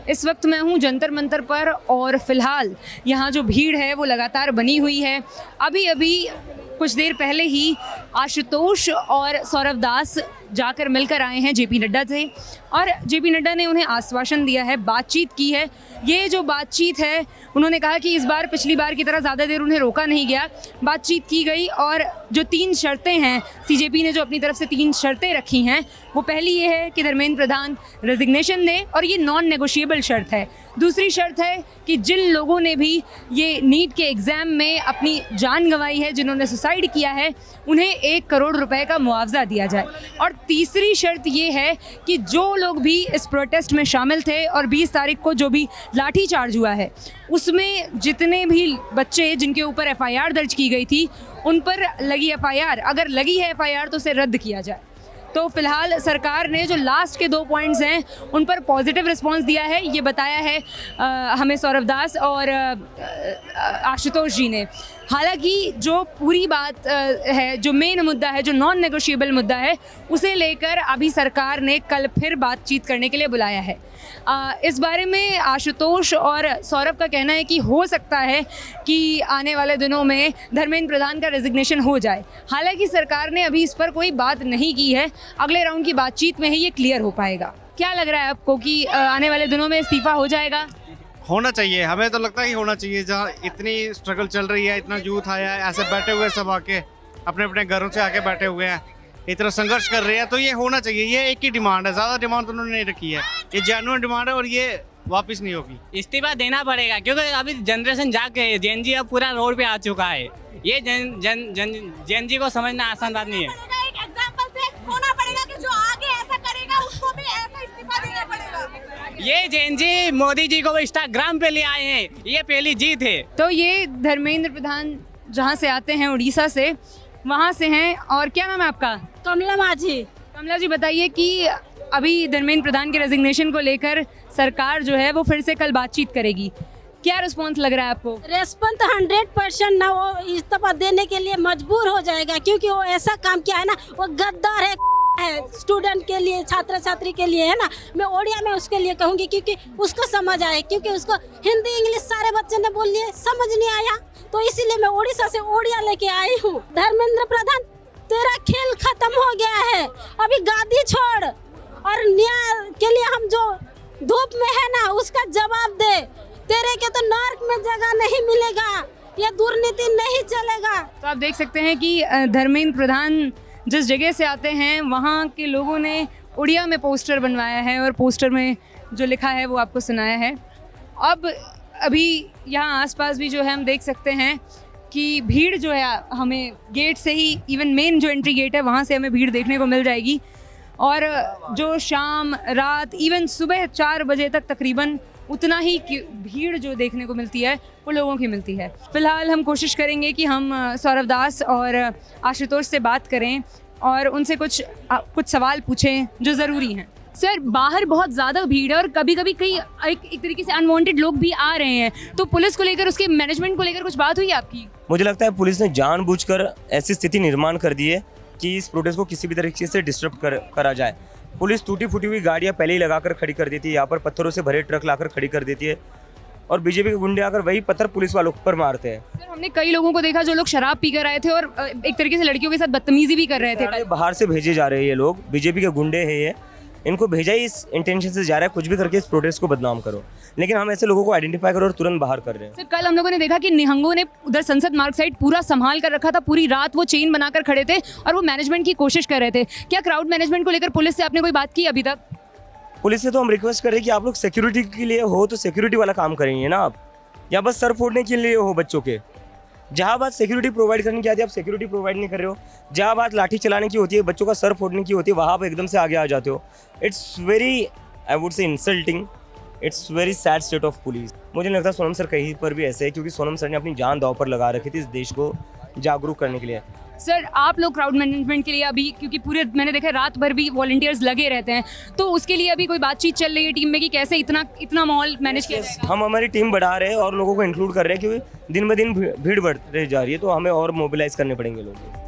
इस वक्त मैं हूँ जंतर मंतर पर और फिलहाल यहाँ जो भीड़ है वो लगातार बनी हुई है। अभी अभी कुछ देर पहले ही आशुतोष और सौरव दास जाकर मिलकर आए हैं जेपी नड्डा से और जेपी नड्डा ने उन्हें आश्वासन दिया है, बातचीत की है। ये जो बातचीत है उन्होंने कहा कि इस बार पिछली बार की तरह ज़्यादा देर उन्हें रोका नहीं गया, बातचीत की गई और जो 3 शर्तें हैं सीजेपी ने जो अपनी तरफ से 3 शर्तें रखी हैं वो पहली ये है कि धर्मेंद्र प्रधान रेजिग्नेशन दें और ये नॉन नेगोशिएबल शर्त है। दूसरी शर्त है कि जिन लोगों ने भी ये नीट के एग्ज़ाम में अपनी जान गंवाई है, जिन्होंने सुसाइड किया है, उन्हें 1 करोड़ रुपए का मुआवजा दिया जाए। और तीसरी शर्त ये है कि जो लोग भी इस प्रोटेस्ट में शामिल थे और 20 तारीख को जो भी लाठीचार्ज हुआ है उसमें जितने भी बच्चे जिनके ऊपर एफआईआर दर्ज की गई थी उन पर लगी एफआईआर, अगर लगी है एफआईआर तो उसे रद्द किया जाए। तो फिलहाल सरकार ने जो लास्ट के 2 पॉइंट्स हैं उन पर पॉजिटिव रिस्पांस दिया है, ये बताया है हमें सौरव दास और आशुतोष जी ने। हालांकि जो पूरी बात है, जो मेन मुद्दा है, जो नॉन नेगोशिएबल मुद्दा है, उसे लेकर अभी सरकार ने कल फिर बातचीत करने के लिए बुलाया है। इस बारे में आशुतोष और सौरभ का कहना है कि हो सकता है कि आने वाले दिनों में धर्मेंद्र प्रधान का रेजिग्नेशन हो जाए। हालांकि सरकार ने अभी इस पर कोई बात नहीं की है, अगले राउंड की बातचीत में ही ये क्लियर हो पाएगा। क्या लग रहा है आपको कि आने वाले दिनों में इस्तीफा हो जाएगा? होना चाहिए, हमें तो लगता है कि होना चाहिए। जहाँ इतनी स्ट्रगल चल रही है, इतना यूथ आया है, ऐसे बैठे हुए सब आके अपने अपने घरों से आके बैठे हुए हैं, इतना संघर्ष कर रहे हैं, तो ये होना चाहिए। ये एक ही डिमांड है, ज़्यादा डिमांड तो उन्होंने नहीं रखी है, ये जेन्युइन डिमांड है और ये वापस नहीं होगी। इस्तीफा देना पड़ेगा क्योंकि अभी जनरेशन जाग गई, जेन जी अब पूरा रोड पे आ चुका है। ये जेन जी को समझना आसान बात नहीं है। एक एग्जांपल से होना पड़ेगा कि जो आगे ऐसा करेगा उसको भी ऐसा इस्तीफा देना पड़ेगा। ये जेन जी मोदी जी को इंस्टाग्राम पे ले आए हैं, ये पहली जीत है। तो ये धर्मेंद्र प्रधान जहाँ से आते हैं, उड़ीसा से, वहाँ से हैं। और क्या नाम है आपका? कमला माझी। कमला जी, बताइए कि अभी धर्मेंद्र प्रधान के रेजिग्नेशन को लेकर सरकार जो है वो फिर से कल बातचीत करेगी, क्या रिस्पांस लग रहा है आपको? रेस्पॉन्स तो 100% ना, वो इस्तीफा देने के लिए मजबूर हो जाएगा क्योंकि वो ऐसा काम किया है ना, वो गद्दार है स्टूडेंट के लिए, छात्र छात्री के लिए, है ना। मैं ओडिया में उसके लिए कहूँगी क्योंकि उसको समझ आए, क्योंकि उसको हिंदी इंग्लिश सारे बच्चे ने बोल लिए, समझ नहीं आया, तो इसीलिए मैं उड़ीसा से ओडिया लेके आई हूँ। धर्मेंद्र प्रधान, तेरा खेल खत्म हो गया है, अभी गादी छोड़ और न्याय के लिए हम जो धूप में है ना उसका जवाब दे। तेरे के तो नर्क में जगह नहीं मिलेगा, ये दुर्नीति नहीं चलेगा। तो आप देख सकते हैं कि धर्मेंद्र प्रधान जिस जगह से आते हैं वहाँ के लोगों ने उड़िया में पोस्टर बनवाया है और पोस्टर में जो लिखा है वो आपको सुनाया है। अब अभी यहाँ आसपास भी जो है हम देख सकते हैं कि भीड़ जो है हमें गेट से ही, इवन मेन जो एंट्री गेट है वहाँ से हमें भीड़ देखने को मिल जाएगी। और जो शाम, रात, इवन सुबह 4 बजे तक तकरीबन उतना ही भीड़ जो देखने को मिलती है वो लोगों की मिलती है। फिलहाल हम कोशिश करेंगे कि हम सौरव दास और आशुतोष से बात करें और उनसे कुछ सवाल पूछें जो ज़रूरी हैं। सर, बाहर बहुत ज़्यादा भीड़ है और कभी कभी कई एक तरीके से अनवांटेड लोग भी आ रहे हैं, तो पुलिस को लेकर, उसके मैनेजमेंट को लेकर कुछ बात हुई आपकी? मुझे लगता है पुलिस ने जानबूझकर ऐसी स्थिति निर्माण कर दी है कि इस प्रोटेस्ट को किसी भी तरीके से डिस्टर्ब करा जाए। पुलिस टूटी फूटी हुई गाड़ियाँ पहले ही लगाकर खड़ी कर देती है, यहाँ पर पत्थरों से भरे ट्रक लाकर खड़ी कर देती है और बीजेपी के गुंडे आकर वही पत्थर पुलिस वालों पर मारते हैं। सर, हमने कई लोगों को देखा जो लोग शराब पीकर आए थे और एक तरीके से लड़कियों के साथ बदतमीजी भी कर रहे थे। बाहर से भेजे जा रहे हैं ये लोग, बीजेपी के गुंडे हैं ये, इनको भेजा ही इस इंटेंशन से जा रहा है कुछ भी करके इस प्रोटेस्ट को बदनाम करो, लेकिन हम ऐसे लोगों को आइडेंटिफाई करो और तुरंत बाहर कर रहे हैं। सर, कल हम लोगों ने देखा कि निहंगों ने उधर संसद मार्ग साइड पूरा संभाल कर रखा था, पूरी रात वो चेन बनाकर खड़े थे और वो मैनेजमेंट की कोशिश कर रहे थे। क्या क्राउड मैनेजमेंट को लेकर पुलिस से आपने कोई बात की अभी तक? पुलिस से तो हम रिक्वेस्ट कर रहे हैं कि आप लोग सिक्योरिटी के लिए हो तो सिक्योरिटी वाला काम करेंगे ना आप, या बस सर फोड़ने के लिए हो बच्चों के। जहाँ बात सिक्योरिटी प्रोवाइड करने की आती है आप सिक्योरिटी प्रोवाइड नहीं कर रहे हो, जहाँ बात लाठी चलाने की होती है, बच्चों का सर फोड़ने की होती है, वहाँ आप एकदम से आगे आ जाते हो। It's very, I would say insulting, it's very sad state of police. मुझे नहीं लगता सोनम सर कहीं पर भी ऐसे है, क्योंकि सोनम सर ने अपनी जान दांव पर लगा रखी थी इस देश को जागरूक करने के लिए। सर, आप लोग क्राउड मैनेजमेंट के लिए अभी, क्योंकि पूरे मैंने देखा रात भर भी वॉलंटियर्स लगे रहते हैं, तो उसके लिए अभी कोई बातचीत चल रही है टीम में कि कैसे इतना माहौल मैनेज किया जाए? हम हमारी टीम बढ़ा रहे हैं और लोगों को इंक्लूड कर रहे हैं, क्योंकि दिन ब दिन भीड़ बढ़ती जा रही है, तो हमें और मोबिलाइज करने पड़ेंगे लोग।